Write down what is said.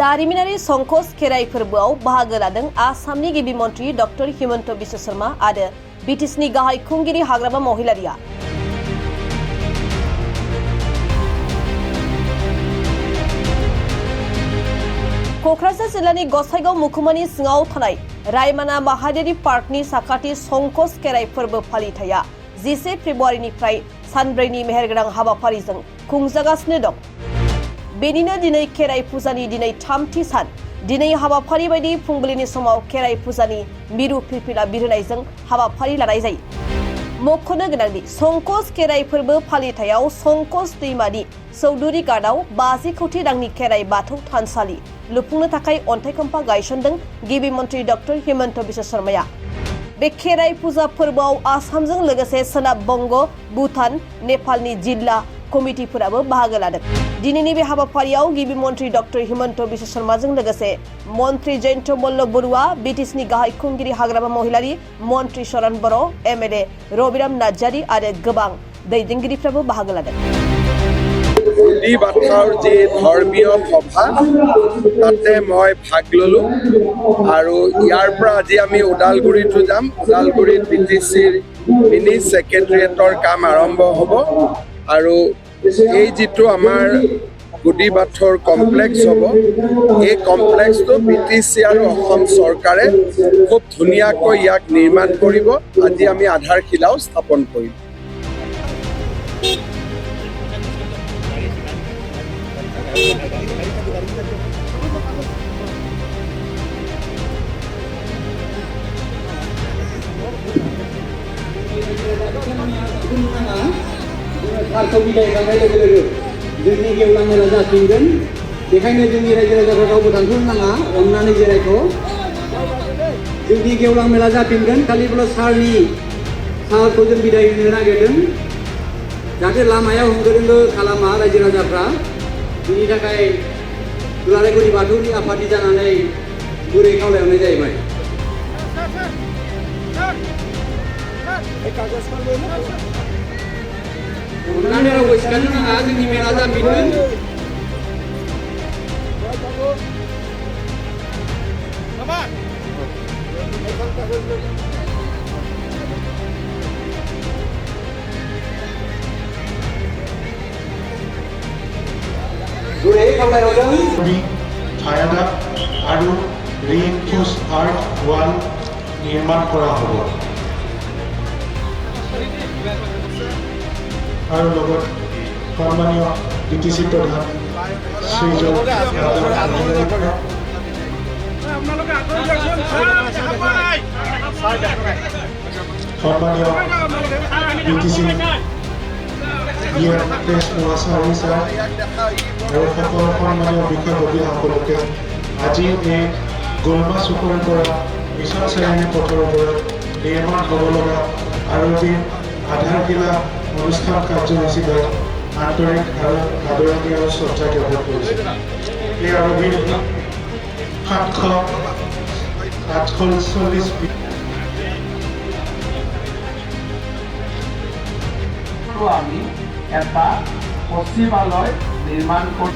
जारिमिनारि संकस खेराइ फोरबोआव बाहागो लादों आसामनि गिबि मन्थ्रि डक्टर हिमन्त बिश्व शर्मा आरो बिटिसिनि गाहाय खुंगिरि हाग्रामा महिलारिया। क'क्राझार जिल्लानि गसाइगाव मुखुमानि सिङाव थानाय रायमाना माहारियारि पार्कनि साखाथि संकस खेराइ फोरबो फालिथाया 10 फेब्रुवारिनिफ्राय सानब्रैनि मेहेरगोनां हाबाफारिजों खुंजागासिनो दं। बेनिनो दिनै खेराइ फुजानि दिनै थामथि सान। दिनै हाबाफारि बायदि फुंबिलिनि समाव खेराइ फुजानि मिरु फिरफिला बिरहोनायजों हाबाफारि लानाय जायो। मख'नो गोनांदि संकस खेराइ फोरबो फालिथायाव संकस दैमानि चौधुरी घाटआव 50 कौटि रांनि खेराइ बाथौ थानसालि लुफुंनो थाखाय अन्थाइ खाम्फा गायसनदों गिबि मन्थ्रि डक्टर हिमन्त बिश्व शर्माया। बे खेराइ फुजा फोरबोआव आसामजों लोगोसे सोनाब बंग, भुटान, नेपालनि जिल्ला कमिटिफोराबो बाहागो लादों। दिनैनि बे हाबाफारियाव गिबि मन्थ्रि डक्टर हिमन्त बिश्व शर्माजों लोगोसे मन्थ्रि जयन्त मल्ल बरुवा, बिटिसिनि गाहाय खुंगिरि हाग्रामा महिलारि, मन्थ्रि शरण बर', एमएलए रबिराम नार्जारी आरो गोबां दैदेनगिरिफ्राबो बाहागो लादों। गुडी बाथौৰ যি ধৰ্মীয় সভা তাতে মই ভাগ ললো আৰু ইয়াৰ পৰা আজি আমি ওদালগুৰিতো যাম। ওদালগুৰিত বিটিচিৰ মিনি সেক্ৰেটাৰিয়েটৰ কাম আৰম্ভ হ'ব আৰু এই যিটো আমাৰ গুডি বাথৌৰ কমপ্লেক্স হ'ব, এই কমপ্লেক্সটো বিটিচি আৰু অসম চৰকাৰে খুব ধুনীয়াকৈ ইয়াক নিৰ্মাণ কৰিব। আজি আমি আধাৰশিলাও স্থাপন কৰিম। जोंनि गेवलां मेला जाफिनगोन, बेखायनो जोंनि रायजो राजाफ्रा रावबो दानथ'नो नाङा, अननानै जिरायथ'। जोंनि गेवलां मेला जाफिनगोन, खालिबोल' सारखौ जों बिदाय होनो नागिरदों, जाहाथे लामायाव होंगो दोंगो खालामा रायजो राजाफ्रा। बिनि थाखाय दुलाराय गुदि बाथौनि आफादनि जानानै गुरै खावलायहरनाय जाहैबाय। अननानै रावबो सिखारनो नाङा, जोंनि मेला जाफिनगोन। गुरै खावलायहरदों। ছায়াদাত আৰু ৰিইনফোৰ্স আৰ্ট ৱাল নিৰ্মাণ কৰা হ'ব আৰু লগত সন্মানীয় বিটিচি প্ৰধান শ্ৰীযুত সন্মানীয় বিটিচি প্ৰেছ মহাচাৰী ছাৰ আৰু সকলো সন্মানীয় বিষয়ববীয়াসকলকে আজি এই গোলমা চুকৰ পৰা মিছন চাৰিআলি পথৰ ওপৰত নিৰ্মাণ হ'ব লগা আৰতিৰ আধাৰশিলা অনুষ্ঠান কাৰ্যসূচীলৈ আন্তৰিক আৰু আদৰণি আৰু শ্ৰদ্ধা জ্ঞাপন কৰিছোঁ। এই আৰতিৰ 748 আমি এটা সচিবালয় নিৰ্মাণ কৰি